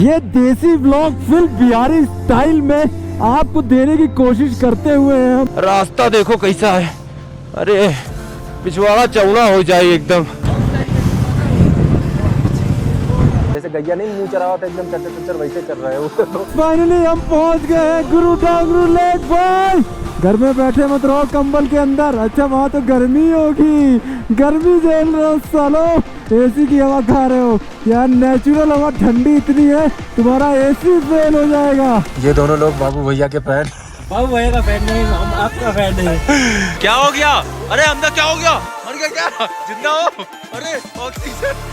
ये देसी blog film Bihari style में आपको देने की कोशिश करते हुए हैं। रास्ता देखो कैसा है, अरे पिछवाड़ा चौड़ा हो जाए एकदम। जैसे गैया नहीं मुंह चढ़ा होता एकदम चटर चटर वैसे कर रहा है वो। फाइनली हम पहुंच गए हैं गुरु डांगरू लेक भाई। घर में बैठे मत रहो कंबल के अंदर। अच्छा वहाँ तो गर्मी होगी, गर्मी झेल रहे हो सालो, एसी की हवा खा रहे हो यार। नेचुरल हवा ठंडी इतनी है तुम्हारा एसी फेल हो जाएगा। ये दोनों लोग बाबू भैया के फैन। बाबू भैया का फैन नहीं, हम आपका फैन है। क्या हो गया? अरे हमदा क्या हो गया? मर गया क्या? जिंदा हो? अरे ऑक्सीजन।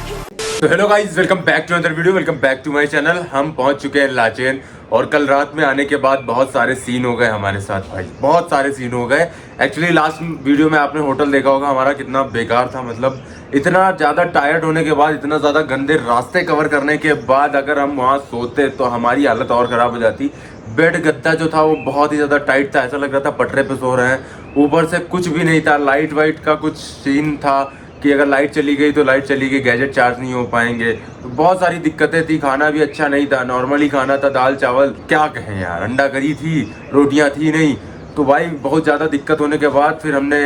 तो hello guys, welcome back to another video, welcome back to my channel. हम पहुंच चुके हैं लाचेन और कल रात में आने के बाद बहुत सारे सीन हो गए हमारे साथ भाई, बहुत सारे सीन हो गए। एक्चुअली लास्ट वीडियो में आपने होटल देखा होगा हमारा कितना बेकार था। मतलब इतना ज़्यादा टायर्ड होने के बाद, इतना ज़्यादा गंदे रास्ते कवर करने के बाद अगर हम वहाँ सोते तो हमारी हालत और ख़राब हो जाती। बेड गद्दा जो था वो बहुत ही ज़्यादा टाइट था, ऐसा लग रहा था पटरे पे सो रहे हैं। ऊपर से कुछ भी नहीं था, लाइट वाइट का कुछ सीन था कि अगर लाइट चली गई तो लाइट चली गई, गैजेट चार्ज नहीं हो पाएंगे, तो बहुत सारी दिक्कतें थी। खाना भी अच्छा नहीं था, नॉर्मली खाना था, दाल चावल क्या कहें यार, अंडा करी थी, रोटियां थी नहीं। तो भाई बहुत ज़्यादा दिक्कत होने के बाद फिर हमने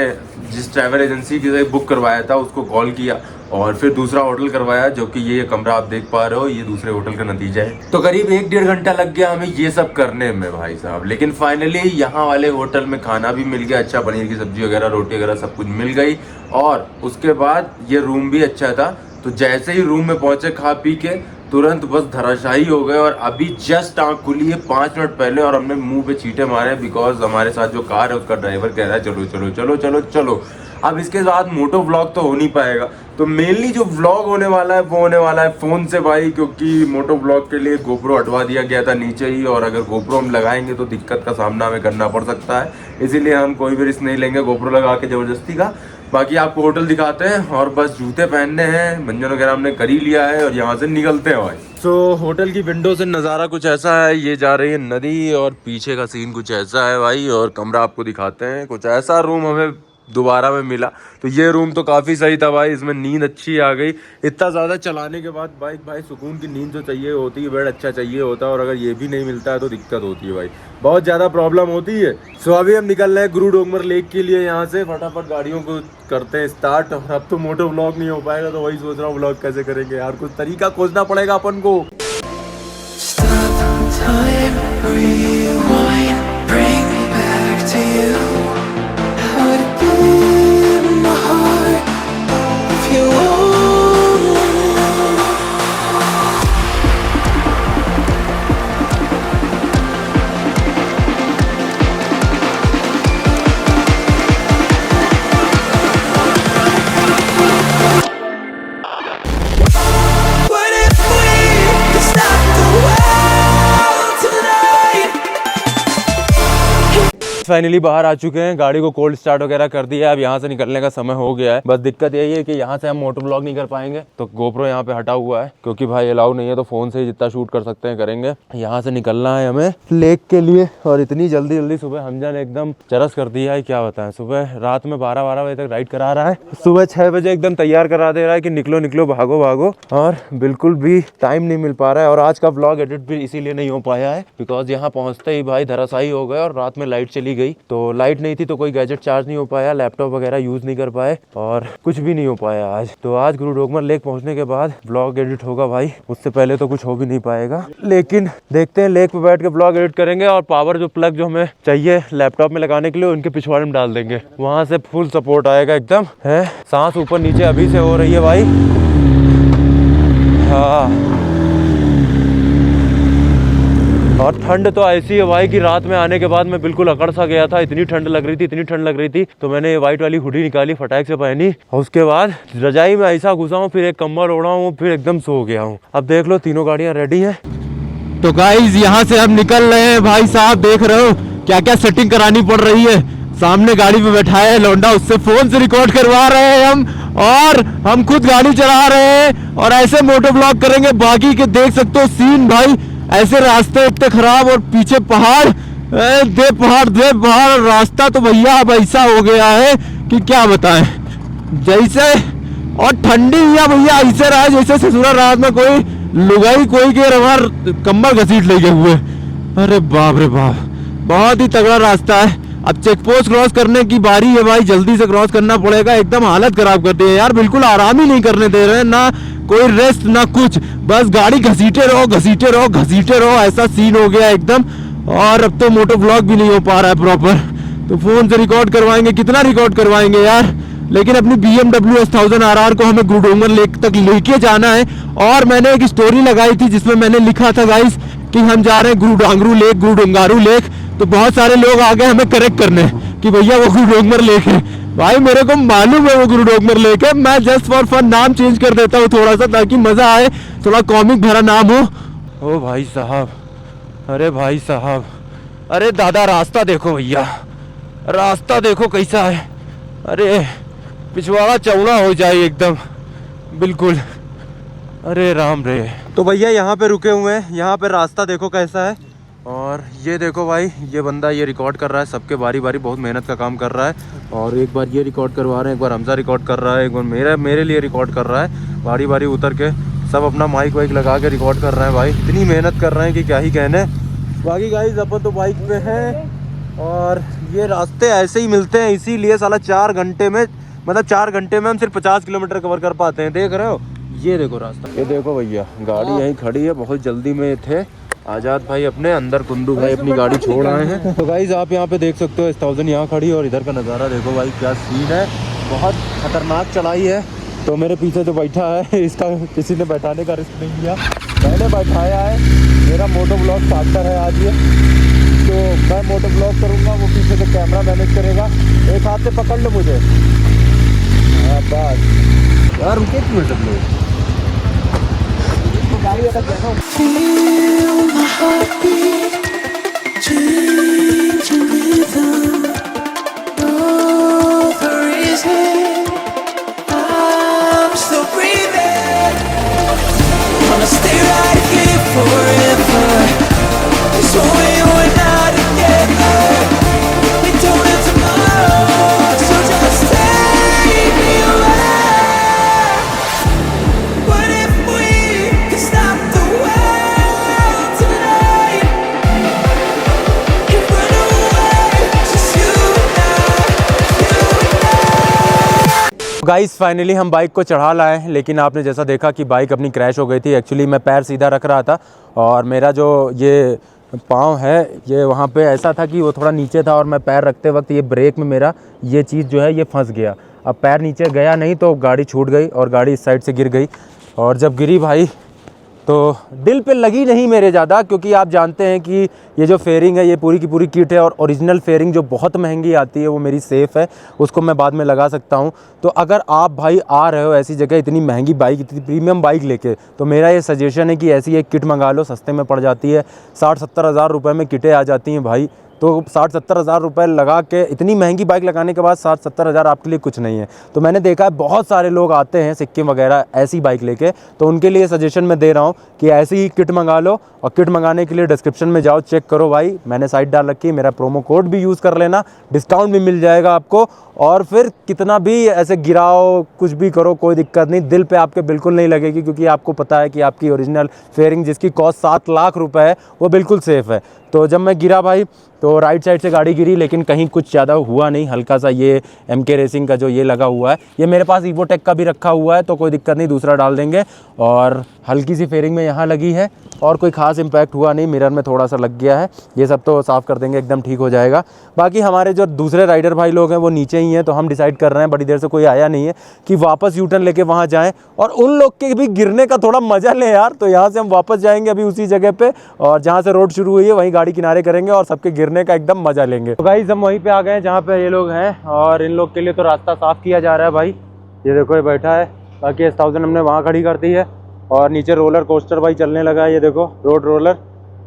जिस ट्रैवल एजेंसी के बुक करवाया था उसको कॉल किया और फिर दूसरा होटल करवाया, जो कि ये कमरा आप देख पा रहे हो, ये दूसरे होटल का नतीजा है। तो करीब 1-1.5 घंटा लग गया हमें ये सब करने में भाई साहब। लेकिन फाइनली यहाँ वाले होटल में खाना भी मिल गया अच्छा, पनीर की सब्जी वगैरह, रोटी वगैरह सब कुछ मिल गई। और उसके बाद ये रूम भी अच्छा था। तो जैसे ही रूम में पहुंचे खा पी के तुरंत बस धराशायी हो गए। और अभी जस्ट आँख खुली है 5 मिनट पहले और हमने मुंह पे चींटे मारे, बिकॉज हमारे साथ जो कार है उसका ड्राइवर कह रहा है चलो चलो चलो चलो चलो। अब इसके बाद मोटो व्लॉग तो हो नहीं पाएगा, तो मेनली जो व्लॉग होने वाला है वो होने वाला है फ़ोन से भाई, क्योंकि मोटो व्लॉग के लिए गोप्रो हटवा दिया गया था नीचे ही, और अगर गोप्रो हम लगाएंगे तो दिक्कत का सामना हमें करना पड़ सकता है। इसीलिए हम कोई भी रिस्क नहीं लेंगे गोप्रो लगा के ज़बरदस्ती का। बाकी आपको होटल दिखाते हैं और बस जूते पहनने हैं, मंजन वगैरह हमने कर ही लिया है और यहाँ से निकलते हैं भाई। तो होटल की विंडो से नज़ारा कुछ ऐसा है, ये जा रही है नदी और पीछे का सीन कुछ ऐसा है भाई। और कमरा आपको दिखाते हैं, कुछ ऐसा रूम हमें दोबारा में मिला। तो ये रूम तो काफ़ी सही था भाई, इसमें नींद अच्छी आ गई। इतना ज़्यादा चलाने के बाद बाइक भाई, सुकून की नींद जो चाहिए होती है, बेड अच्छा चाहिए होता है, और अगर ये भी नहीं मिलता है तो दिक्कत होती है भाई, बहुत ज़्यादा प्रॉब्लम होती है। सो अभी हम निकल रहे हैं गुरु डोंगर लेक के लिए। यहाँ से फटाफट गाड़ियों को करते हैं स्टार्ट। और अब तो मोटो व्लॉग नहीं हो पाएगा, तो वही सोच रहा हूँ व्लॉग कैसे करेंगे यार, कुछ तरीका खोजना पड़ेगा अपन को। फाइनली बाहर आ चुके हैं, गाड़ी को कोल्ड स्टार्ट वगैरह कर दिया है। अब यहाँ से निकलने का समय हो गया है। बस दिक्कत यही है कि यहाँ से हम मोटो ब्लॉग नहीं कर पाएंगे, तो गोप्रो यहाँ पे हटा हुआ है क्योंकि भाई अलाउ नहीं है, तो फोन से ही जितना शूट कर सकते हैं करेंगे। यहाँ से निकलना है हमें लेक के लिए, और इतनी जल्दी जल्दी सुबह हमजा ने एकदम चरस कर दिया है, क्या बताएं। सुबह रात में 12 बजे तक राइड करा रहा है, सुबह 6 बजे एकदम तैयार करा दे रहा है कि निकलो निकलो, भागो भागो, और बिल्कुल भी टाइम नहीं मिल पा रहा है। और आज का ब्लॉग एडिट भी इसीलिए नहीं हो पाया है बिकॉज यहाँ पहुँचते ही भाई धराशायी हो गए और रात में लाइट चली गई। तो लाइट नहीं थी तो कोई गैजेट चार्ज नहीं हो पाया, लैपटॉप वगैरह यूज नहीं कर पाए, और कुछ भी नहीं हो पाया आज। तो आज गुरु डोंगर लेक पहुंचने के बाद ब्लॉग एडिट होगा भाई, उससे पहले तो कुछ हो भी नहीं पाएगा। लेकिन देखते हैं, लेक पे बैठ के ब्लॉग एडिट करेंगे और पावर जो प्लग जो हमें चाहिए लैपटॉप में लगाने के लिए उनके पिछवाड़े में डाल देंगे, वहां से फुल सपोर्ट आएगा एकदम। है सांस ऊपर नीचे अभी से हो रही है भाई। हाँ, और ठंड तो ऐसी है भाई कि रात में आने के बाद मैं बिल्कुल अकड़ सा गया था, इतनी ठंड लग रही थी, इतनी ठंड लग रही थी। तो मैंने ये व्हाइट वाली हुडी निकाली, फटाक से पहनी, और उसके बाद रजाई में ऐसा घुसा हूँ, फिर एक कंबल ओढ़ा हूँ, फिर एकदम सो गया हूँ। अब देख लो तीनों गाड़ियाँ रेडी हैं। तो गाइस यहाँ से हम निकल रहे हैं भाई साहब, देख रहे हो क्या क्या सेटिंग करानी पड़ रही है। सामने गाड़ी में बैठाया है लौंडा, उससे फोन से रिकॉर्ड करवा रहे हैं हम, और हम खुद गाड़ी चला रहे हैं और ऐसे मोटो ब्लॉग करेंगे। बाकी के देख सकते हो सीन भाई, ऐसे रास्ते इतने खराब और पीछे पहाड़, दे पहाड़, रास्ता तो भैया अब ऐसा हो गया है कि क्या बताएं। जैसे और ठंडी या भैया ऐसे रहा जैसे ससुरा रात में कोई लुगाई कोई के हमार कमर घसीट ले गए हुए। अरे बाप रे बाप, बहुत ही तगड़ा रास्ता है। अब चेक पोस्ट क्रॉस करने की बारी है भाई, जल्दी से क्रॉस करना पड़ेगा। एकदम हालत खराब कर दी है यार, बिल्कुल आराम ही नहीं करने दे रहे हैं, ना कोई रेस्ट ना कुछ, बस गाड़ी घसीटे रहो घसीटे रहो घसीटे रहो, ऐसा सीन हो गया एकदम। और अब तो मोटो ब्लॉग भी नहीं हो पा रहा है प्रॉपर, तो फोन से रिकॉर्ड करवाएंगे, कितना रिकॉर्ड करवाएंगे यार। लेकिन अपनी BMW S1000 RR को हमें गुरुडोंगर लेक तक लेके जाना है। और मैंने एक स्टोरी लगाई थी जिसमें मैंने लिखा था गाइस कि हम जा रहे हैं गुरुडोंगारू लेक। तो बहुत सारे लोग आ गए हमें करेक्ट करने कि भैया वो गुरुडोंगर लेक है। भाई मेरे को मालूम है वो गुरुडोंगर लेक है, मैं जस्ट फॉर फन नाम चेंज कर देता हूँ थोड़ा सा, ताकि मजा आए, थोड़ा कॉमिक भरा नाम हो। ओ भाई साहब, अरे भाई साहब, अरे दादा रास्ता देखो भैया, रास्ता देखो कैसा है। अरे पिछवाड़ा चौड़ा हो जाए एकदम बिल्कुल। अरे राम रे। तो भैया यहाँ पे रुके हुए हैं, यहाँ पे रास्ता देखो कैसा है। और ये देखो भाई, ये बंदा ये रिकॉर्ड कर रहा है, सबके बारी बारी बहुत मेहनत का काम कर रहा है। और एक बार ये रिकॉर्ड करवा रहे हैं, एक बार हमजा रिकॉर्ड कर रहा है, एक बार मेरे लिए रिकॉर्ड कर रहा है। बारी बारी उतर के सब अपना माइक वाइक लगा के रिकॉर्ड कर रहे हैं भाई, इतनी मेहनत कर रहे हैं कि क्या ही कहने। बाकी गाइस अपन तो बाइक पे हैं और ये रास्ते ऐसे ही मिलते हैं, इसीलिए साला 4 घंटे में, मतलब 4 घंटे में हम सिर्फ 50 किलोमीटर कवर कर पाते हैं। देख रहे हो, ये देखो रास्ता, ये देखो भैया, गाड़ी यहीं खड़ी है, बहुत जल्दी में थे आजाद भाई अपने, अंदर कुंदू भाई अपनी गाड़ी छोड़ आए हैं। तो गाइस आप यहाँ पे देख सकते हो S1000 यहाँ खड़ी है और इधर का नज़ारा देखो भाई क्या सीन है, बहुत खतरनाक चढ़ाई है। तो मेरे पीछे जो बैठा है इसका किसी ने बैठाने का रिस्क नहीं लिया, मैंने बैठाया है। मेरा मोटो ब्लॉग स्टार्टर है आज ये, तो मैं मोटो ब्लॉग करूँगा, वो पीछे से कैमरा मैनेज करेगा। एक हाथ से पकड़ लो मुझे, बस यार रुके क्यों सब लोग, गाड़ी अटक गया ना। Feel my heartbeat, changing rhythm. Oh, the reason I'm still breathing. Wanna stay right here forever. It's only you and I together. We don't have tomorrow, so just take me away. What if we could stop the world tonight and run away, just you and I. Guys finally हम bike को चढ़ा लाए, लेकिन आपने जैसा देखा कि bike अपनी क्रैश हो गई थी। एक्चुअली मैं पैर सीधा रख रहा था और मेरा जो ये पाँव है ये वहाँ पे ऐसा था कि वो थोड़ा नीचे था और मैं पैर रखते वक्त ये ब्रेक में मेरा ये चीज़ जो है ये फंस गया। अब पैर नीचे गया नहीं तो गाड़ी छूट गई और गाड़ी इस साइड से गिर गई। और जब गिरी भाई तो दिल पे लगी नहीं मेरे ज़्यादा, क्योंकि आप जानते हैं कि ये जो फेयरिंग है ये पूरी की पूरी किट है और ओरिजिनल फेयरिंग जो बहुत महंगी आती है वो मेरी सेफ़ है, उसको मैं बाद में लगा सकता हूँ। तो अगर आप भाई आ रहे हो ऐसी जगह इतनी महंगी बाइक, इतनी प्रीमियम बाइक लेके, तो मेरा ये सजेशन है कि ऐसी एक किट मंगा लो, सस्ते में पड़ जाती है। 60-70 हज़ार रुपये में किटें आ जाती हैं भाई। तो 60-70 हज़ार रुपये लगा के इतनी महंगी बाइक लगाने के बाद 60-70 हज़ार आपके लिए कुछ नहीं है। तो मैंने देखा है बहुत सारे लोग आते हैं सिक्किम वगैरह ऐसी बाइक लेके, तो उनके लिए सजेशन मैं दे रहा हूँ कि ऐसी ही किट मंगा लो। और किट मंगाने के लिए डिस्क्रिप्शन में जाओ, चेक करो भाई, मैंने साइट डाल रखी है, मेरा प्रोमो कोड भी यूज़ कर लेना, डिस्काउंट भी मिल जाएगा आपको। और फिर कितना भी ऐसे गिराओ कुछ भी करो कोई दिक्कत नहीं, दिल पे आपके बिल्कुल नहीं लगेगी, क्योंकि आपको पता है कि आपकी ओरिजिनल फेयरिंग जिसकी कॉस्ट 7 लाख रुपए है वो बिल्कुल सेफ़ है। तो जब मैं गिरा भाई तो राइट साइड से गाड़ी गिरी, लेकिन कहीं कुछ ज़्यादा हुआ नहीं, हल्का सा ये MK रेसिंग का जो ये लगा हुआ है, ये मेरे पास इवोटेक का भी रखा हुआ है, तो कोई दिक्कत नहीं, दूसरा डाल देंगे। और हल्की सी फेयरिंग में यहाँ लगी है और कोई ख़ास इम्पैक्ट हुआ नहीं, मिरर में थोड़ा सा लग गया है, ये सब तो साफ़ कर देंगे, एकदम ठीक हो जाएगा। बाकी हमारे जो दूसरे राइडर भाई लोग हैं वो नीचे ही हैं, तो हम डिसाइड कर रहे हैं, बड़ी देर से कोई आया नहीं है, कि वापस यूटर्न लेके वहाँ जाएँ और उन लोग के भी गिरने का थोड़ा मज़ा लें यार। तो यहाँ से हम वापस जाएंगे अभी उसी जगह पे, और जहाँ से रोड शुरू हुई है वहीं गाड़ी किनारे करेंगे और सबके गिरने का एकदम मज़ा लेंगे। तो गाइस हम वहीं पे आ गए हैं जहाँ पे ये लोग हैं, और इन लोग के लिए तो रास्ता साफ़ किया जा रहा है भाई। ये देखो ये बैठा है, बाकी S1000 हमने वहाँ खड़ी कर दी है और नीचे रोलर कोस्टर भाई चलने लगा है, ये देखो रोड रोलर,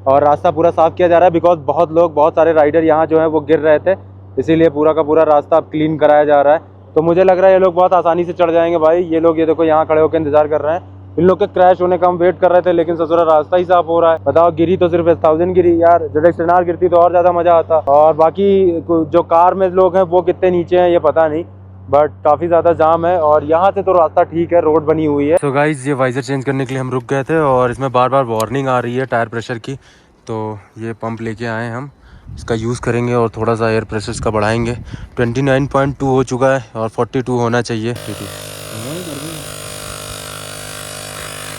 और रास्ता पूरा साफ़ किया जा रहा है। बिकॉज बहुत सारे राइडर यहाँ जो है वो गिर रहे थे, इसीलिए पूरा का पूरा रास्ता अब क्लीन कराया जा रहा है। तो मुझे लग रहा है ये लोग बहुत आसानी से चढ़ जाएंगे भाई। ये लोग ये देखो यहाँ खड़े होकर इंतजार कर रहे हैं, इन लोग के क्रैश होने का हम वेट कर रहे थे, लेकिन ससुरा रास्ता ही साफ हो रहा है। बताओ, गिरी तो सिर्फ S1000 गिरी यार, ZX Tenar गिरती तो और ज़्यादा मज़ा आता। और बाकी जो कार में लोग हैं वो कितने नीचे हैं ये पता नहीं, बट काफ़ी ज़्यादा जाम है। और यहाँ से तो रास्ता ठीक है, रोड बनी हुई है। तो गाइज ये वाइज़र चेंज करने के लिए हम रुक गए थे और इसमें बार बार वार्निंग आ रही है टायर प्रेशर की। तो ये पंप लेके आए हम, इसका यूज़ करेंगे और थोड़ा सा एयर प्रेशर इसका बढ़ाएंगे। 29.2 हो चुका है और 42 होना चाहिए।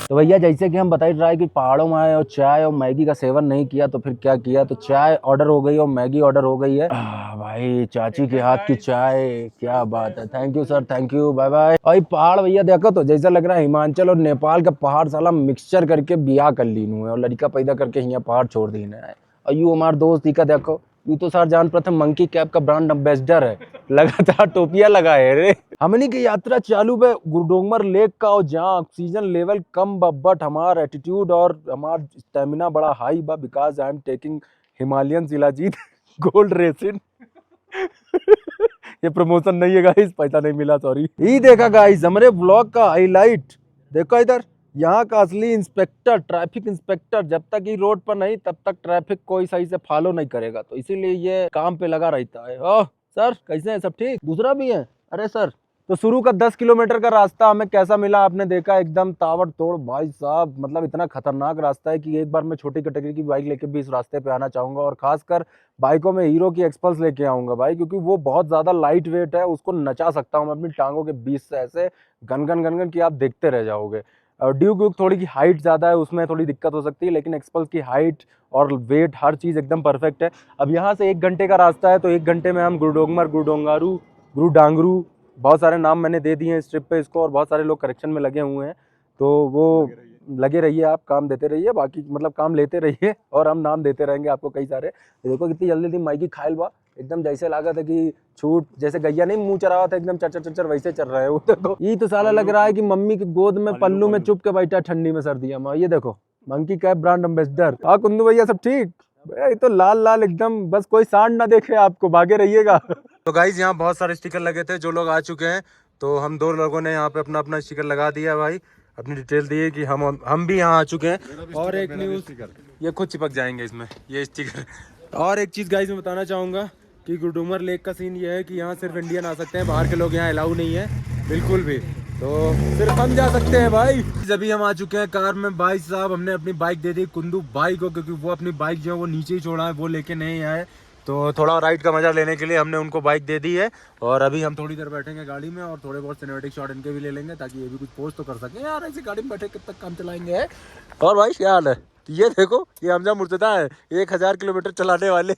तो भैया जैसे कि हम बता ही रहा है कि पहाड़ों में आए और चाय और मैगी का सेवन नहीं किया तो फिर क्या किया, तो चाय ऑर्डर हो गई और मैगी ऑर्डर हो गई है। भाई चाची के हाथ की चाय, क्या बात है। Thank you sir, thank you, bye bye. और पहाड़ भैया देखो तो जैसा लग रहा है हिमाचल और नेपाल का पहाड़ साला मिक्सचर करके बियाह कर ली है और लड़का पैदा करके यहाँ पहाड़ छोड़ दी है। और यू हमारे दोस्त का देखो, यू तो सर जान प्रथम मंकी कैप का ब्रांड एम्बेसडर है, लगातार टोपियां लगाए रे। हमनी की यात्रा चालू है गुरुडोंगर लेक का, और जहाँ ऑक्सीजन लेवल कम बट हमारा एटीट्यूड और हमारा स्टेमिना बड़ा हाई बा, because I am taking Himalayan Shilajit gold resin. ये प्रमोशन नहीं है गाइस, पैसा नहीं मिला, सॉरी। ये देखा गाइस हमारे ब्लॉग का हाईलाइट, देखो इधर यहाँ का असली इंस्पेक्टर, ट्रैफिक इंस्पेक्टर। जब तक ये रोड पर नहीं तब तक ट्रैफिक कोई सही से फॉलो नहीं करेगा, तो इसीलिए ये काम पे लगा रहता है। ओह सर कैसे हैं, सब ठीक? दूसरा भी है? अरे सर, तो शुरू का 10 किलोमीटर का रास्ता हमें कैसा मिला आपने देखा, एकदम ताबड़ तोड़ भाई साहब। मतलब इतना खतरनाक रास्ता है कि एक बार मैं छोटी कैटेगरी की बाइक लेके भी इस रास्ते पे आना चाहूंगा, और खासकर बाइकों में हीरो की एक्सपल्स लेके आऊंगा भाई, क्योंकि वो बहुत ज्यादा लाइट वेट है, उसको नचा सकता हूँ मैं अपनी टांगों के बीच से ऐसे गन गन की आप देखते रह जाओगे। और ड्यूक थोड़ी की हाइट ज़्यादा है, उसमें थोड़ी दिक्कत हो सकती है, लेकिन एक्सपल्स की हाइट और वेट हर चीज़ एकदम परफेक्ट है। अब यहाँ से 1 घंटे का रास्ता है, तो 1 घंटे में हम गुरुडोंगर, गुरुडोंगारू, गुरुडांगरू, बहुत सारे नाम मैंने दे दिए हैं इस ट्रिप पे इसको, और बहुत सारे लोग करेक्शन में लगे हुए हैं, तो वो लगे रहिए, आप काम देते रहिए, बाकी मतलब काम लेते रहिए और हम नाम देते रहेंगे आपको कई सारे। देखो कितनी जल्दी जल्दी मैगी खाइल बा, एकदम जैसे लगा था कि छूट, जैसे गैया नहीं मुंह चरावा था एकदम चर चर वैसे चल रहा है वो। देखो ये तो साला लग रहा है कि मम्मी की गोद में पल्लू में चुप के बैठा ठंडी में सर्दियां में। ये देखो मंकी कैप ब्रांड एम्बेसडर। हाँ कुंदू भैया सब ठीक? ये तो लाल लाल एकदम, बस कोई सांड ना देखे आपको, भागे रहिएगा। तो गाइज यहाँ बहुत सारे स्टिकर लगे थे, जो लोग आ चुके हैं, तो हम 2 लोगों ने यहाँ पे अपना अपना स्टिकर लगा दिया भाई, अपनी डिटेल दी है कि हम भी यहाँ आ चुके हैं। और एक न्यूज़, ये खुद चिपक जाएंगे इसमें ये स्टिकर। और एक चीज़ गाइज मैं बताना चाहूँगा कि गुरुडोंगर लेक का सीन ये है कि यहाँ सिर्फ इंडियन आ सकते हैं, बाहर के लोग यहाँ अलाउ नहीं है बिल्कुल भी, तो सिर्फ हम जा सकते हैं भाई। जब हम आ चुके हैं कार में भाई साहब, हमने अपनी बाइक दे दी कुंदू भाई को, क्योंकि वो अपनी बाइक जो है वो नीचे ही छोड़ा है, वो लेके नहीं आए, तो थोड़ा राइड का मजा लेने के लिए हमने उनको बाइक दे दी है। और अभी हम थोड़ी देर बैठेंगे गाड़ी में और थोड़े बहुत सिनेमैटिक शॉट इनके भी ले लेंगे, ताकि ये भी कुछ पोस्ट तो कर सकें यार, ऐसी गाड़ी में बैठे कब तक काम चलाएंगे। और भाई क्या हाल है? ये देखो ये हमजा मुर्तजा है, 1000 किलोमीटर चलाने वाले,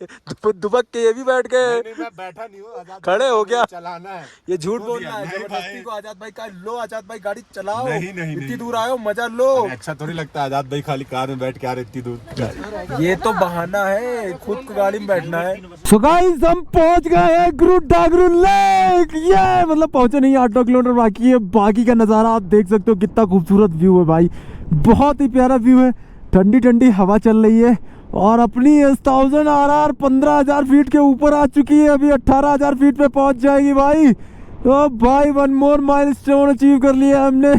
दुबक के ये भी बैठ गए। मैं बैठा नहीं हूँ, खड़े हो गया, चलाना है, ये झूठ बोलना है जबरदस्ती को। आजाद भाई का लो, आजाद भाई गाड़ी चलाओ, इतनी दूर आए हो, मजा लो। अच्छा थोड़ी लगता है आजाद भाई खाली कार में बैठ के आ रहे इतनी दूर, ये तो बहाना है, खुद को गाड़ी में बैठना है। सो गाइस हम पहुंच गए हैं गुरुडांगरू लेक। ये मतलब पहुंचे नहीं, 8 किलोमीटर बाकी है। बाकी का नज़ारा आप देख सकते हो, कितना खूबसूरत व्यू है भाई, बहुत ही प्यारा व्यू है। ठंडी ठंडी हवा चल रही है और अपनी 1000 RR 15000 फीट के ऊपर आ चुकी है, अभी 18000 फीट पे पहुंच जाएगी भाई। तो भाई 1 मोर माइलस्टोन अचीव कर लिया हमने।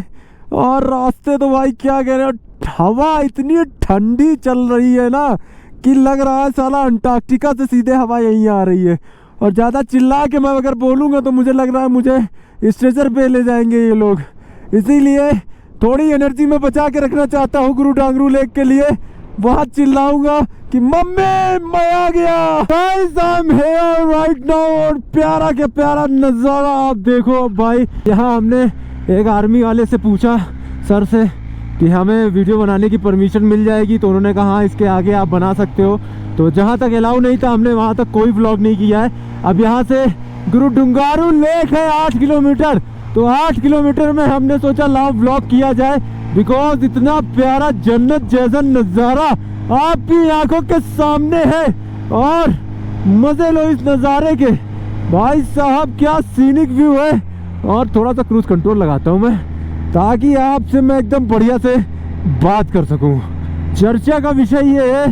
और रास्ते तो भाई क्या कह रहे हो, हवा इतनी ठंडी चल रही है ना कि लग रहा है साला अंटार्कटिका से सीधे हवा यहीं आ रही है। और ज़्यादा चिल्ला के मैं अगर बोलूँगा तो मुझे लग रहा है मुझे स्ट्रेचर पे ले जाएंगे ये लोग, इसीलिए थोड़ी एनर्जी में बचा के रखना चाहता हूँ गुरुडांगरू लेक के लिए। वहाँ चिल्लाऊंगा कि मम्मी मैं आ गया। Guys I am here right now, और प्यारा के प्यारा नज़ारा आप देखो भाई। यहाँ हमने एक आर्मी वाले से पूछा सर से कि हमें वीडियो बनाने की परमिशन मिल जाएगी, तो उन्होंने कहा हाँ इसके आगे आप बना सकते हो। तो जहाँ तक अलाउ नहीं था हमने वहाँ तक कोई व्लॉग नहीं किया है। अब यहाँ से गुरुडोंगारू लेक है 8 किलोमीटर, तो 8 किलोमीटर में हमने सोचा लाओ व्लॉग किया जाए, बिकॉज इतना प्यारा जन्नत जैसा नज़ारा आपकी आंखों के सामने है। और मजे लो इस नज़ारे के भाई साहब, क्या सीनिक व्यू है। और थोड़ा सा क्रूज कंट्रोल लगाता हूँ मैं, ताकि आपसे मैं एकदम बढ़िया से बात कर सकूँ। चर्चा का विषय ये है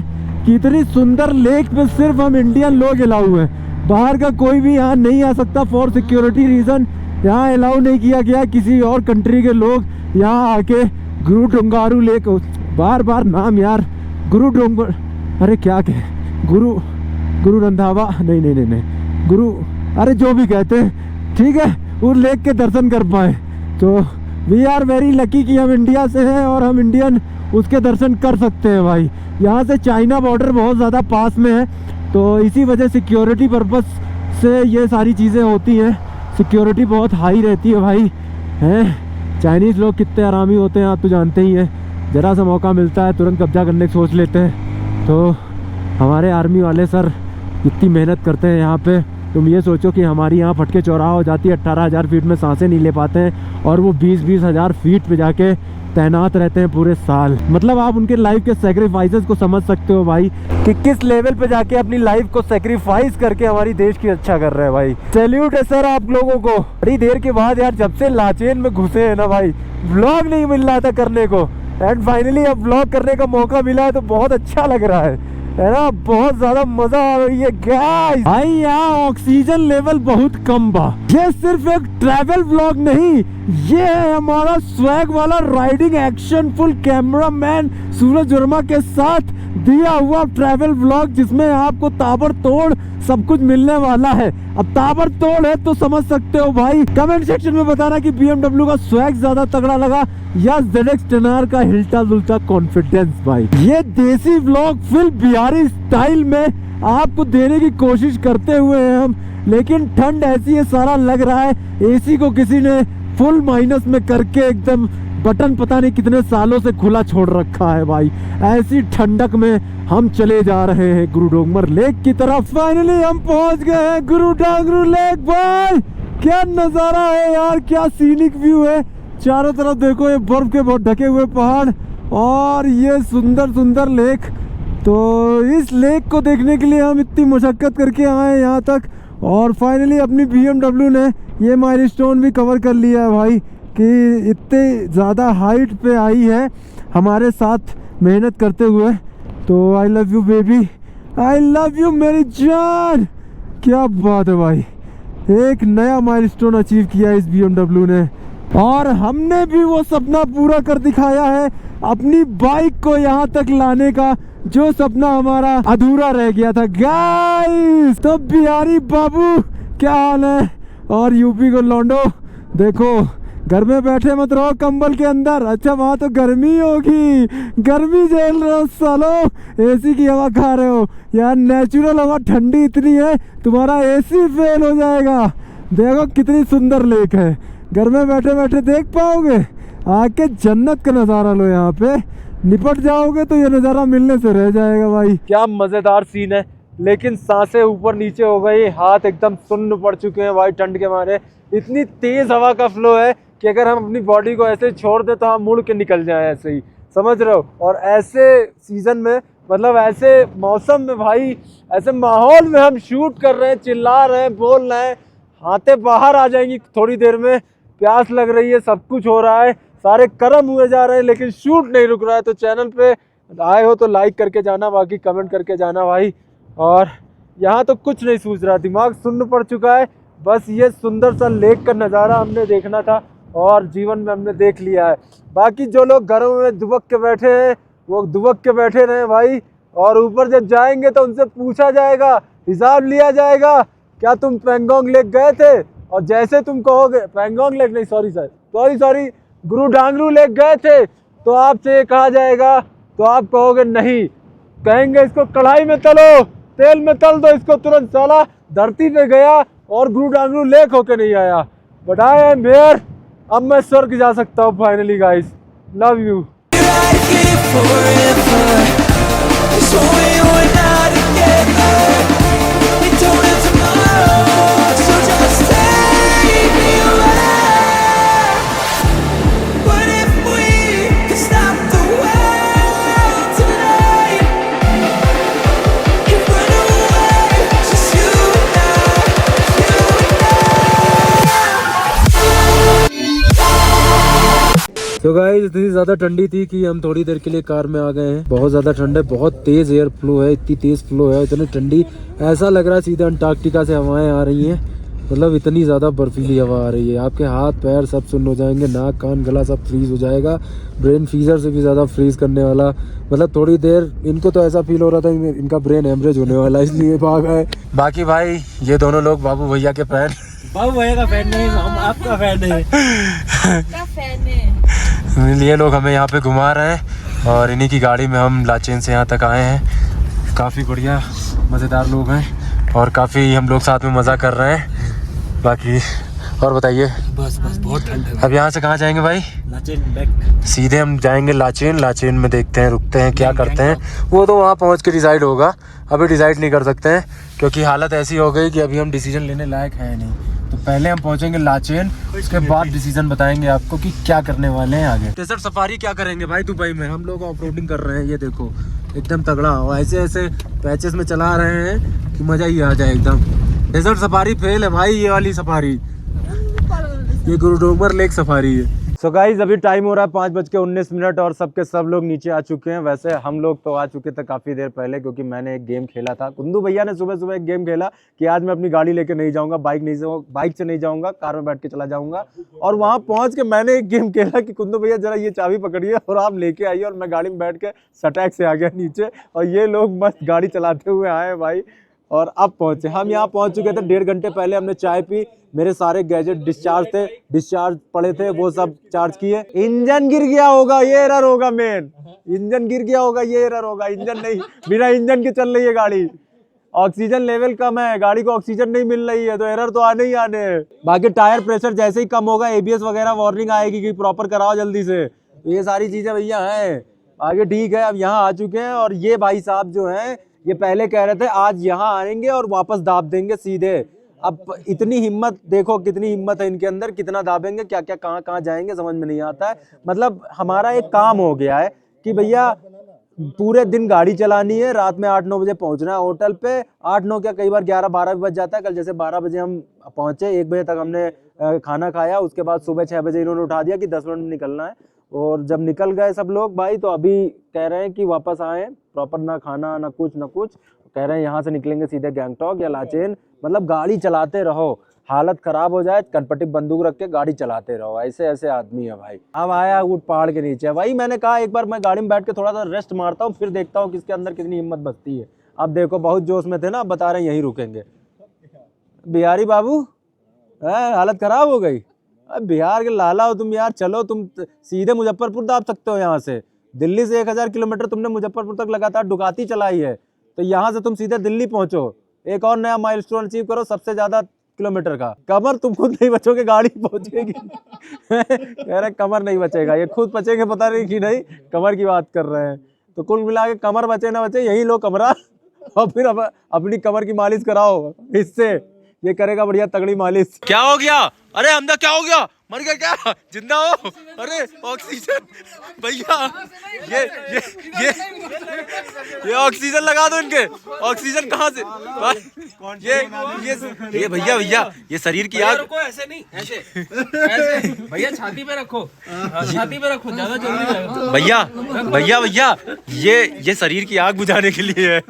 कि इतनी सुंदर लेक में सिर्फ हम इंडियन लोग अलाउ हैं, बाहर का कोई भी यहाँ नहीं आ सकता फॉर सिक्योरिटी रीज़न। यहाँ अलाउ नहीं किया गया किसी और कंट्री के लोग यहाँ आके गुरुडोंगारू लेक, बार बार नाम यार, गुरुडोंगर, अरे क्या कहे, गुरु रंधावा, नहीं गुरु, अरे जो भी कहते हैं ठीक है, उस लेक के दर्शन कर पाए। तो वी आर वेरी लकी कि हम इंडिया से हैं और हम इंडियन उसके दर्शन कर सकते हैं भाई। यहाँ से चाइना बॉर्डर बहुत ज़्यादा पास में है, तो इसी वजह सिक्योरिटी पर्पस से ये सारी चीज़ें होती हैं। सिक्योरिटी बहुत हाई रहती है भाई। हैं चाइनीज़ लोग कितने आरामी होते हैं आप तो जानते ही हैं, ज़रा सा मौका मिलता है तुरंत कब्जा करने की सोच लेते हैं। तो हमारे आर्मी वाले सर इतनी मेहनत करते हैं यहाँ पे। तुम ये सोचो कि हमारी यहाँ फटके चौराहा हो जाती है, 18,000 फीट में सांसें नहीं ले पाते हैं और वो 20-20 हज़ार फीट पे जाके तैनात रहते हैं पूरे साल। मतलब आप उनके लाइफ के सेक्रीफाइसेस को समझ सकते हो भाई कि किस लेवल पे जाके अपनी लाइफ को सेक्रीफाइस करके हमारी देश की रक्षा कर रहे हैं भाई। सैल्यूट है सर आप लोगों को। बड़ी देर के बाद यार जब से लाचेन में घुसे हैं ना भाई, व्लॉग नहीं मिल रहा था करने को, एंड फाइनली अब व्लॉग करने का मौका मिला है तो बहुत अच्छा लग रहा है ना। बहुत ज्यादा मजा आ रही है गाइस। भाई यहाँ ऑक्सीजन लेवल बहुत कम बा। ये सिर्फ एक ट्रैवल व्लॉग नहीं, ये है हमारा स्वैग वाला राइडिंग एक्शन फुल कैमरामैन सूरज वर्मा के साथ दिया हुआ ट्रैवल व्लॉग, जिसमें आपको ताबड़तोड़ सब कुछ मिलने वाला है। अब ताबड़तोड़ है तो समझ सकते हो भाई। कमेंट सेक्शन में बताना कि BMW का स्वैग ज्यादा तगड़ा लगा या ZX 10R का हिलता जुलता कॉन्फिडेंस भाई। ये देसी व्लॉग फुल बिहारी स्टाइल में आपको देने की कोशिश करते हुए हैं हम, लेकिन ठंड ऐसी है सारा लग रहा है AC को किसी ने फुल माइनस में करके एकदम बटन पता नहीं कितने सालों से खुला छोड़ रखा है भाई। ऐसी ठंडक में हम चले जा रहे हैं गुरु डोंगमर लेक की तरफ। फाइनली हम पहुंच गए हैं गुरु डांगरू लेक भाई। क्या नजारा है यार, क्या सीनिक व्यू है। चारों तरफ देखो ये बर्फ के बहुत ढके हुए पहाड़ और ये सुंदर सुंदर लेक। तो इस लेक को देखने के लिए हम इतनी मशक्कत करके आए यहाँ तक और फाइनली अपनी BMW ने ये माइलस्टोन भी कवर कर लिया है भाई कि इतने ज़्यादा हाइट पे आई है हमारे साथ मेहनत करते हुए। तो I love you baby, I love you मेरी जान। क्या बात है भाई, एक नया माइलस्टोन अचीव किया इस BMW ने और हमने भी वो सपना पूरा कर दिखाया है अपनी बाइक को यहाँ तक लाने का, जो सपना हमारा अधूरा रह गया था गाइस। तो बिहारी बाबू क्या हाल है और यूपी को लौंडो देखो, घर में बैठे मत रहो कंबल के अंदर। अच्छा वहाँ तो गर्मी होगी, गर्मी झेल रहे हो सालो, AC की हवा खा रहे हो यार। नेचुरल हवा ठंडी इतनी है तुम्हारा AC फेल हो जाएगा। देखो कितनी सुंदर लेक है, घर में बैठे बैठे देख पाओगे। आके जन्नत का नज़ारा लो, यहाँ पे निपट जाओगे तो ये नज़ारा मिलने से रह जाएगा भाई। क्या मज़ेदार सीन है, लेकिन सांसें ऊपर नीचे हो गई, हाथ एकदम सुन्न पड़ चुके हैं भाई ठंड के मारे। इतनी तेज़ हवा का फ्लो है कि अगर हम अपनी बॉडी को ऐसे छोड़ दें तो हम मुड़ के निकल जाएं ऐसे ही, समझ रहे हो। और ऐसे सीज़न में मतलब ऐसे मौसम में भाई, ऐसे माहौल में हम शूट कर रहे हैं, चिल्ला रहे हैं, बोल रहे हैं, हाथें बाहर आ जाएंगी थोड़ी देर में, प्यास लग रही है, सब कुछ हो रहा है, सारे कर्म हुए जा रहे हैं, लेकिन शूट नहीं रुक रहा है। तो चैनल पे आए हो तो लाइक करके जाना, बाकी कमेंट करके जाना भाई। और यहाँ तो कुछ नहीं सूझ रहा, दिमाग सुन्न पड़ चुका है। बस ये सुंदर सा लेक का नज़ारा हमने देखना था और जीवन में हमने देख लिया है। बाकी जो लोग घरों में दुबक के बैठे हैं वो दुबक के बैठे रहे भाई, और ऊपर जब जाएंगे तो उनसे पूछा जाएगा, हिसाब लिया जाएगा, क्या तुम पेंगोंग लेक गए थे? और जैसे तुम कहोगे पेंगोंग लेक नहीं, सॉरी गुरु डांगरू लेक गए थे, तो आपसे कहा जाएगा, तो आप कहोगे नहीं, कहेंगे इसको कढ़ाई में तलो, तेल में तल दो इसको तुरंत, साला धरती पे गया और गुरु डांगरू लेक होके नहीं आया। बट आई एम हियर, अब मैं स्वर्ग जा सकता हूँ फाइनली गाइस। Love you. तो गाइस इतनी ज़्यादा ठंडी थी कि हम थोड़ी देर के लिए कार में आ गए हैं। बहुत ज़्यादा ठंड है, बहुत तेज़ एयर फ्लो है, इतनी तेज़ फ्लो है, इतनी ठंडी, ऐसा लग रहा है सीधे अंटार्कटिका से हवाएं आ रही हैं। मतलब इतनी ज़्यादा बर्फीली हवा आ रही है, आपके हाथ पैर सब सुन्न हो जाएंगे, नाक कान गला सब फ्रीज हो जाएगा। ब्रेन फ्रीजर से भी ज़्यादा फ्रीज करने वाला, मतलब थोड़ी देर इनको तो ऐसा फील हो रहा था इनका ब्रेन हेमरेज होने वाला, इसलिए भाग आए। बाकी भाई ये दोनों लोग बाबू भैया के फैन बाबू भैया का फैन नहीं, हम आपका फैन है। क्या फैन है। ये लोग हमें यहाँ पे घुमा रहे हैं और इन्हीं की गाड़ी में हम लाचेन से यहाँ तक आए हैं। काफ़ी बढ़िया मज़ेदार लोग हैं और काफ़ी हम लोग साथ में मज़ा कर रहे हैं। बाकी और बताइए। बस बहुत ठंड है। अब यहाँ से कहाँ जाएंगे भाई? लाचेन बैक। सीधे हम जाएंगे लाचेन। लाचेन में देखते हैं, रुकते हैं, क्या करते हैं, वो तो वहाँ पहुँच के डिसाइड होगा। अभी डिसाइड नहीं कर सकते हैं क्योंकि हालत ऐसी हो गई कि अभी हम डिसीजन लेने लायक है नहीं। तो पहले हम पहुँचेंगे लाचेन, उसके बाद डिसीजन बताएंगे आपको कि क्या करने वाले हैं आगे। डेजर्ट सफारी क्या करेंगे भाई दुबई में? हम लोग ऑफ रोडिंग कर रहे हैं, ये देखो एकदम तगड़ा हो, ऐसे ऐसे पैचेस में चला रहे हैं कि मज़ा ही आ जाए एकदम। डेजर्ट सफारी फेल है भाई, ये वाली सफारी, ये गुरुडोंगर लेक सफारी है। सो गाइज अभी टाइम हो रहा है 5:19 और सबके सब लोग नीचे आ चुके हैं। वैसे हम लोग तो आ चुके थे काफ़ी देर पहले क्योंकि मैंने एक गेम खेला था। कुंदू भैया ने सुबह सुबह एक गेम खेला कि आज मैं अपनी गाड़ी लेके नहीं जाऊंगा, बाइक से नहीं जाऊंगा, कार में बैठ के चला जाऊंगा। और वहाँ पहुँच के मैंने एक गेम खेला कि कुंदू भैया जरा ये चाबी पकड़िए और आप लेके आइए, और मैं गाड़ी में बैठ के सटैक से आ गया नीचे और ये लोग मस्त गाड़ी चलाते हुए आए भाई। और अब पहुंचे, हम यहाँ पहुंच चुके थे 1.5 घंटे पहले। हमने चाय पी, मेरे सारे गैजेट डिस्चार्ज पड़े थे, वो सब चार्ज किए। इंजन गिर गया होगा, ये एरर होगा मेन। इंजन गिर गया होगा, ये एरर होगा। इंजन नहीं, बिना इंजन के चल रही है गाड़ी। ऑक्सीजन लेवल कम है, गाड़ी को ऑक्सीजन नहीं मिल रही है, तो एरर तो आने ही आने हैं। बाकी टायर प्रेशर जैसे ही कम होगा, ABS वगैरह वार्निंग आएगी कि प्रॉपर कराओ जल्दी से। ये सारी चीजें भैया हैं। आगे ठीक है, अब यहाँ आ चुके हैं और ये भाई साहब जो हैं ये पहले कह रहे थे आज यहाँ आएंगे और वापस दाब देंगे सीधे। अब इतनी हिम्मत देखो, कितनी हिम्मत है इनके अंदर, कितना दाबेंगे, क्या क्या कहाँ कहाँ जाएंगे समझ में नहीं आता है। मतलब हमारा एक काम हो गया है कि भैया पूरे दिन गाड़ी चलानी है, रात में 8-9 बजे पहुंचना है होटल पे। 8-9 क्या, कई बार 11-12 भी बज जाता है। कल जैसे 12 बजे हम पहुंचे, 1 बजे तक हमने खाना खाया, उसके बाद सुबह 6 बजे इन्होंने उठा दिया कि 10 मिनट में निकलना है। और जब निकल गए सब लोग भाई, तो अभी कह रहे हैं कि वापस आए, प्रॉपर ना खाना ना कुछ, कह रहे हैं यहाँ से निकलेंगे सीधे गैंगटॉक या लाचेन। मतलब गाड़ी चलाते रहो, हालत खराब हो जाए कनपट्टी बंदूक रख के गाड़ी चलाते रहो, ऐसे ऐसे आदमी है भाई। अब आया ऊट पहाड़ के नीचे भाई, मैंने कहा एक बार मैं गाड़ी में बैठ के थोड़ा सा रेस्ट मारता हूँ, फिर देखता हूँ किसके अंदर कितनी हिम्मत बचती है। अब देखो बहुत जोश में थे ना, अब बता रहे हैं यहीं रुकेंगे। बिहारी बाबू हालत खराब हो गई। बिहार के लाला हो तुम यार, चलो तुम सीधे मुजफ्फरपुर दाब सकते हो। यहाँ से दिल्ली से 1000 किलोमीटर तुमने मुजफ्फरपुर तक लगातार डुकाती चलाई है, तो यहाँ से तुम सीधे दिल्ली पहुंचो। एक और नया माइलस्टोन अचीव करो, सबसे ज्यादा किलोमीटर का। कमर तुम खुद नहीं बचोगे, गाड़ी पहुंचेगी। कह रहे कमर नहीं बचेगा, ये खुद बचेंगे पता नहीं कि नहीं, कमर की बात कर रहे हैं। तो कुल मिला के कमर बचे ना बचे, यही लो कमरा और फिर अपनी कमर की मालिश कराओ इससे, ये करेगा बढ़िया तगड़ी मालिश। क्या हो गया? अरे हमदा क्या हो गया? मर गया क्या? जिंदा हो? अरे ऑक्सीजन भैया, ये ऑक्सीजन लगा दो इनके। ऑक्सीजन कहाँ से? ये भैया ये शरीर की आग। ऐसे नहीं, ऐसे भैया छाती पे रखो, छाती पे रखो, ज्यादा जल्दी जाएगा। भैया ये शरीर की आग बुझाने के लिए है।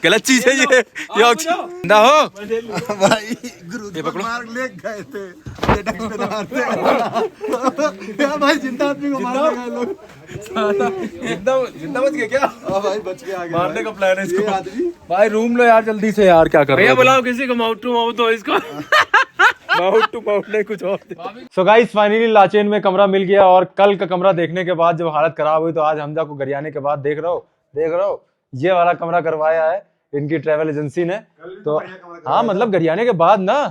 गलत चीज है ये ऑक्सीजन। जिंदा हो भाई गुरु मार ले गए थे भाई, जिंदा आदमी को मार गए लोग। जिंदा बच गया क्या? हाँ भाई बच के आ गए। मारने का प्लान है इसको। आदमी भाई रूम लो यार जल्दी से यार, क्या कर रहे हो? भैया बुलाओ किसी को, माउथ टू माउथ हो इसको। माउथ टू माउथ नहीं, कुछ और। सो गाइस फाइनली लाचेन में कमरा मिल गया, और कल का कमरा देखने के बाद जब हालत खराब हुई, तो आज हमजा को गरियाने के बाद देख रहे हो ये वाला कमरा करवाया है इनकी ट्रैवल एजेंसी ने। तो हाँ मतलब गरियाने के बाद ना,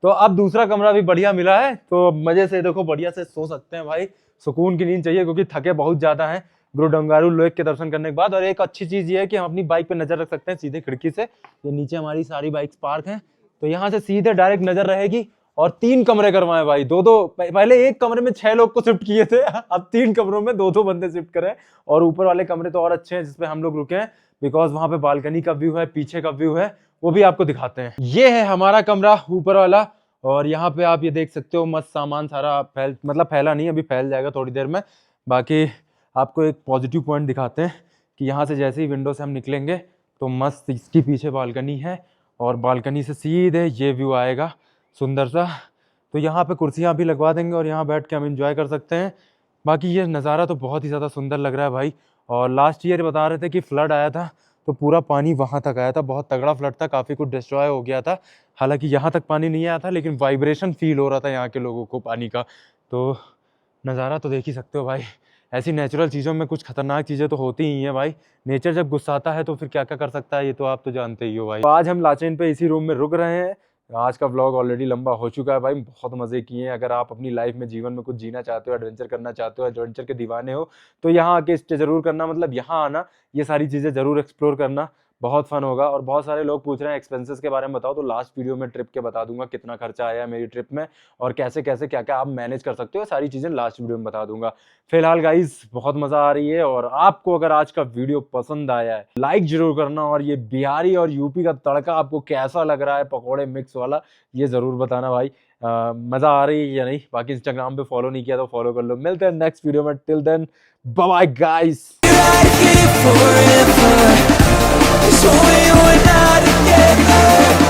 तो अब दूसरा कमरा भी बढ़िया मिला है, तो मजे से देखो बढ़िया से सो सकते हैं भाई। सुकून की नींद चाहिए क्योंकि थके बहुत ज्यादा हैं गुरुडोंगारू लेक के दर्शन करने के बाद। और एक अच्छी चीज ये है कि हम अपनी बाइक पे नजर रख सकते हैं सीधे खिड़की से। ये नीचे हमारी सारी बाइक्स पार्क हैं, तो यहाँ से सीधे डायरेक्ट नजर रहेगी। और 3 कमरे करवाए भाई, 2-2। पहले एक कमरे में 6 लोग को शिफ्ट किए थे, अब 3 कमरों में 2-2 बंदे शिफ्ट करे। और ऊपर वाले कमरे तो और अच्छे हैं जिसपे हम लोग रुके हैं, बिकॉज वहां पे बालकनी का व्यू है, पीछे का व्यू है, वो भी आपको दिखाते हैं। ये है हमारा कमरा ऊपर वाला, और यहाँ पे आप ये देख सकते हो मस्त सामान सारा फैला नहीं, अभी फैल जाएगा थोड़ी देर में। बाकी आपको एक पॉजिटिव पॉइंट दिखाते हैं कि यहाँ से जैसे ही विंडो से हम निकलेंगे तो मस्त इसकी पीछे बालकनी है, और बालकनी से सीधे ये व्यू आएगा सुंदर सा। तो यहाँ पे कुर्सियाँ भी लगवा देंगे और यहाँ बैठ के हम इंजॉय कर सकते हैं। बाकी ये नज़ारा तो बहुत ही ज़्यादा सुंदर लग रहा है भाई। और लास्ट ईयर बता रहे थे कि फ्लड आया था, तो तो पूरा पानी वहाँ तक आया था, बहुत तगड़ा फ्लड था, काफ़ी कुछ डिस्ट्रॉय हो गया था। हालांकि यहाँ तक पानी नहीं आया था, लेकिन वाइब्रेशन फील हो रहा था यहाँ के लोगों को पानी का। तो नज़ारा तो देख ही सकते हो भाई। ऐसी नेचुरल चीज़ों में कुछ खतरनाक चीज़ें तो होती ही हैं भाई। नेचर जब गुस्साता है तो फिर क्या क्या कर सकता है, ये तो आप तो जानते ही हो भाई। तो आज हम लाचेन पे इसी रूम में रुक रहे हैं। आज का व्लॉग ऑलरेडी लंबा हो चुका है भाई, बहुत मज़े किए हैं। अगर आप अपनी लाइफ में, जीवन में कुछ जीना चाहते हो, एडवेंचर करना चाहते हो, एडवेंचर के दीवाने हो, तो यहाँ आके स्टे ज़रूर करना। मतलब यहाँ आना, ये सारी चीज़ें ज़रूर एक्सप्लोर करना, बहुत फन होगा। और बहुत सारे लोग पूछ रहे हैं एक्सपेंसेस के बारे में बताओ, तो लास्ट वीडियो में ट्रिप के बता दूंगा कितना खर्चा आया मेरी ट्रिप में और कैसे कैसे क्या क्या आप मैनेज कर सकते हो, सारी चीज़ें लास्ट वीडियो में बता दूंगा। फिलहाल गाइस बहुत मज़ा आ रही है, और आपको अगर आज का वीडियो पसंद आया है लाइक जरूर करना, और ये बिहारी और यूपी का तड़का आपको कैसा लग रहा है, पकौड़े मिक्स वाला, ये ज़रूर बताना भाई। मज़ा आ रही है या नहीं। बाकी इंस्टाग्राम पे फॉलो नहीं किया तो फॉलो कर लो। मिलते हैं नेक्स्ट वीडियो में, till then bye bye guys. So we were not together.